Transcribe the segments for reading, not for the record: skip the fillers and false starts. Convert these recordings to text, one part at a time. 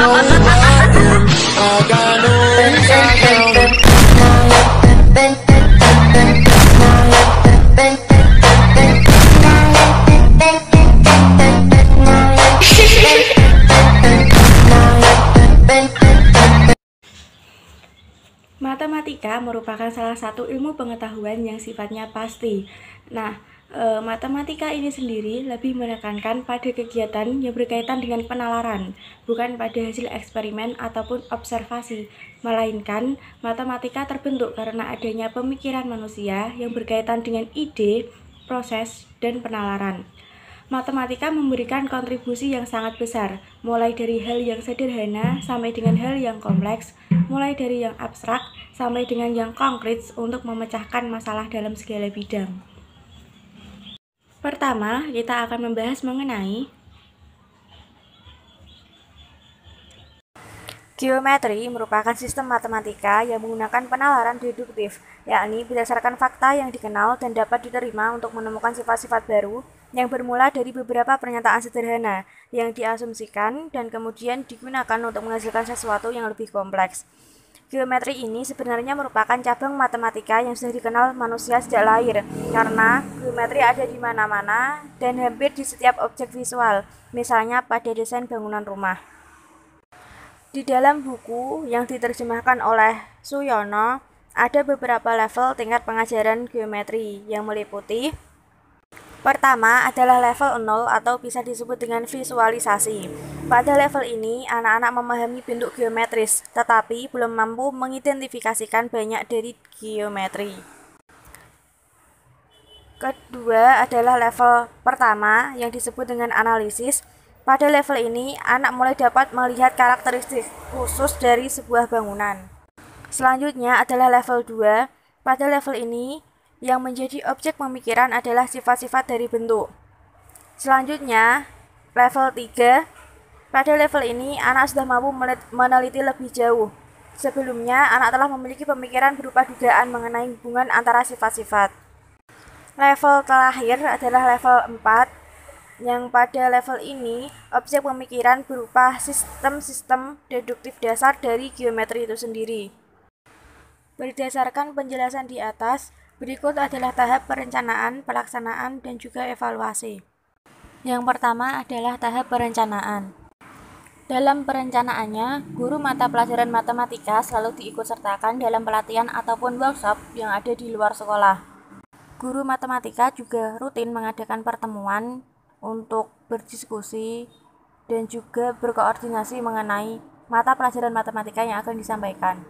know I am. I got no inside out. Matematika merupakan salah satu ilmu pengetahuan yang sifatnya pasti. Nah, matematika ini sendiri lebih menekankan pada kegiatan yang berkaitan dengan penalaran, bukan pada hasil eksperimen ataupun observasi, melainkan matematika terbentuk karena adanya pemikiran manusia yang berkaitan dengan ide, proses, dan penalaran. Matematika memberikan kontribusi yang sangat besar, mulai dari hal yang sederhana sampai dengan hal yang kompleks, mulai dari yang abstrak sampai dengan yang konkret untuk memecahkan masalah dalam segala bidang. Pertama, kita akan membahas mengenai geometri merupakan sistem matematika yang menggunakan penalaran deduktif, yakni berdasarkan fakta yang dikenal dan dapat diterima untuk menemukan sifat-sifat baru yang bermula dari beberapa pernyataan sederhana yang diasumsikan dan kemudian digunakan untuk menghasilkan sesuatu yang lebih kompleks. Geometri ini sebenarnya merupakan cabang matematika yang sudah dikenal manusia sejak lahir, karena geometri ada di mana-mana dan hampir di setiap objek visual, misalnya pada desain bangunan rumah. Di dalam buku yang diterjemahkan oleh Suyono, ada beberapa level tingkat pengajaran geometri yang meliputi: pertama adalah level 0 atau bisa disebut dengan visualisasi. Pada level ini, anak-anak memahami bentuk geometris, tetapi belum mampu mengidentifikasikan banyak dari geometri. Kedua adalah level pertama yang disebut dengan analisis. Pada level ini, anak mulai dapat melihat karakteristik khusus dari sebuah bangunan. Selanjutnya adalah level 2. Pada level ini, yang menjadi objek pemikiran adalah sifat-sifat dari bentuk. Selanjutnya, level 3. Pada level ini, anak sudah mampu meneliti lebih jauh. Sebelumnya, anak telah memiliki pemikiran berupa dugaan mengenai hubungan antara sifat-sifat. Level terakhir adalah level 4, yang pada level ini, objek pemikiran berupa sistem-sistem deduktif dasar dari geometri itu sendiri. Berdasarkan penjelasan di atas, berikut adalah tahap perencanaan, pelaksanaan, dan juga evaluasi. Yang pertama adalah tahap perencanaan. Dalam perencanaannya, guru mata pelajaran matematika selalu diikutsertakan dalam pelatihan ataupun workshop yang ada di luar sekolah. Guru matematika juga rutin mengadakan pertemuan untuk berdiskusi dan juga berkoordinasi mengenai mata pelajaran matematika yang akan disampaikan,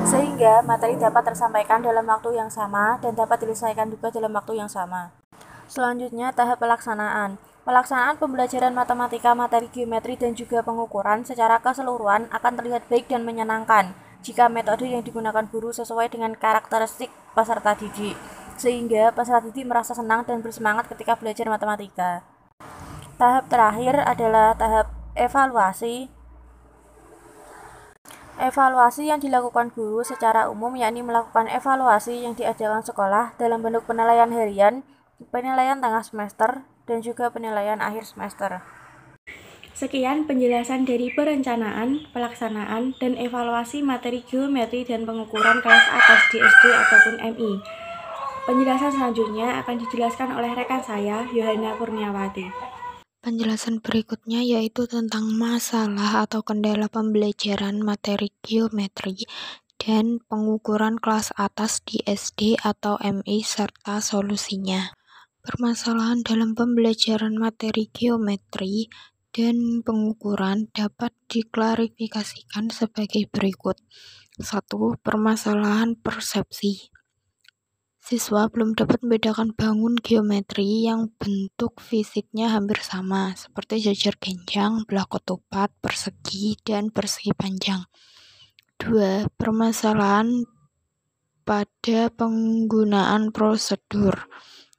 sehingga materi dapat tersampaikan dalam waktu yang sama dan dapat diselesaikan juga dalam waktu yang sama. Selanjutnya, tahap pelaksanaan. Pelaksanaan pembelajaran matematika, materi geometri, dan juga pengukuran secara keseluruhan akan terlihat baik dan menyenangkan jika metode yang digunakan guru sesuai dengan karakteristik peserta didik, sehingga peserta didik merasa senang dan bersemangat ketika belajar matematika. Tahap terakhir adalah tahap evaluasi. Evaluasi yang dilakukan guru secara umum yakni melakukan evaluasi yang diadakan sekolah dalam bentuk penilaian harian, penilaian tengah semester, dan juga penilaian akhir semester. Sekian penjelasan dari perencanaan, pelaksanaan, dan evaluasi materi geometri dan pengukuran kelas atas di SD ataupun MI. Penjelasan selanjutnya akan dijelaskan oleh rekan saya, Yohana Kurniawati. Penjelasan berikutnya yaitu tentang masalah atau kendala pembelajaran materi geometri dan pengukuran kelas atas di SD atau MI serta solusinya. Permasalahan dalam pembelajaran materi geometri dan pengukuran dapat diklarifikasikan sebagai berikut. 1. Permasalahan persepsi. Siswa belum dapat membedakan bangun geometri yang bentuk fisiknya hampir sama, seperti jajar genjang, belah ketupat, persegi, dan persegi panjang. 2. Permasalahan pada penggunaan prosedur,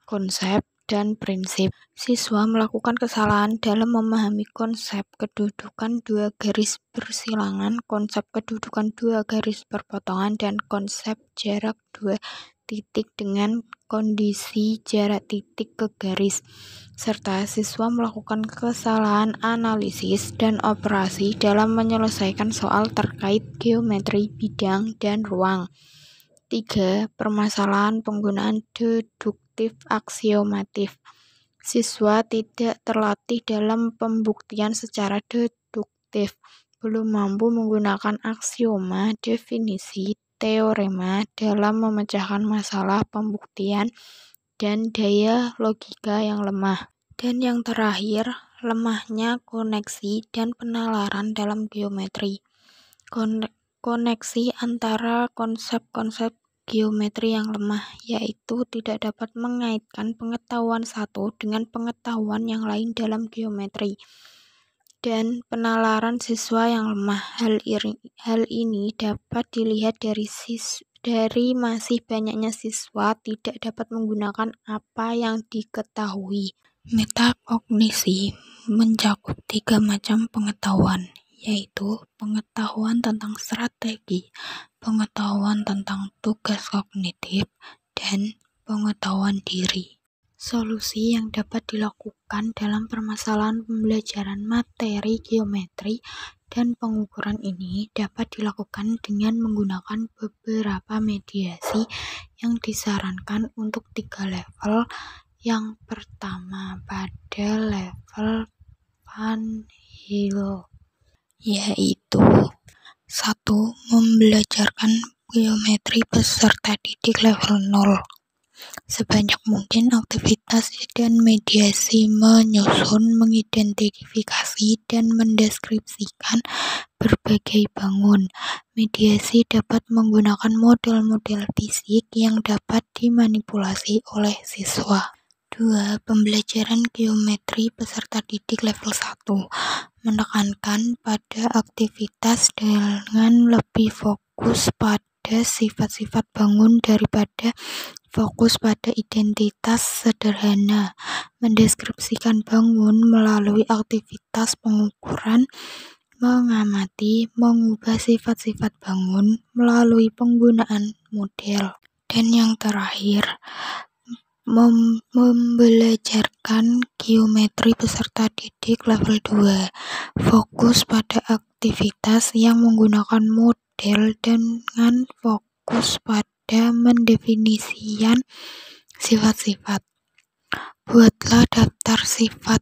konsep, dan prinsip. Siswa melakukan kesalahan dalam memahami konsep kedudukan dua garis bersilangan, konsep kedudukan dua garis perpotongan, dan konsep jarak dua titik dengan kondisi jarak titik ke garis, serta siswa melakukan kesalahan analisis dan operasi dalam menyelesaikan soal terkait geometri bidang dan ruang. 3. Permasalahan penggunaan deduktif aksiomatif. Siswa tidak terlatih dalam pembuktian secara deduktif, belum mampu menggunakan aksioma, definisi, teorema dalam memecahkan masalah pembuktian, dan daya logika yang lemah. Dan yang terakhir, lemahnya koneksi dan penalaran dalam geometri. Koneksi antara konsep-konsep geometri yang lemah, yaitu tidak dapat mengaitkan pengetahuan satu dengan pengetahuan yang lain dalam geometri. Dan penalaran siswa yang lemah. Hal ini dapat dilihat dari masih banyaknya siswa tidak dapat menggunakan apa yang diketahui. Metakognisi mencakup 3 macam pengetahuan, yaitu pengetahuan tentang strategi, pengetahuan tentang tugas kognitif, dan pengetahuan diri. Solusi yang dapat dilakukan dalam permasalahan pembelajaran materi geometri dan pengukuran ini dapat dilakukan dengan menggunakan beberapa mediasi yang disarankan untuk 3 level. Yang pertama pada level Van Hill, yaitu 1. Membelajarkan geometri peserta didik level 0. Sebanyak mungkin aktivitas dan mediasi menyusun, mengidentifikasi, dan mendeskripsikan berbagai bangun. Mediasi dapat menggunakan model-model fisik yang dapat dimanipulasi oleh siswa. 2. Pembelajaran geometri peserta didik level 1. Menekankan pada aktivitas dengan lebih fokus pada sifat-sifat bangun daripada fokus pada identitas sederhana. Mendeskripsikan bangun melalui aktivitas pengukuran, mengamati, mengubah sifat-sifat bangun melalui penggunaan model. Dan yang terakhir, membelajarkan geometri peserta didik level 2. Fokus pada aktivitas yang menggunakan model dengan fokus pada mendefinisikan sifat-sifat. Buatlah daftar sifat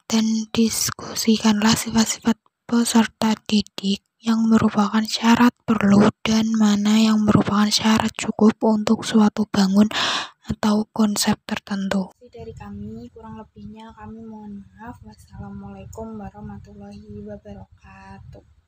dan diskusikanlah sifat-sifat peserta didik yang merupakan syarat perlu dan mana yang merupakan syarat cukup untuk suatu bangun atau konsep tertentu. Dari kami, kurang lebihnya kami mohon maaf. Wassalamualaikum warahmatullahi wabarakatuh.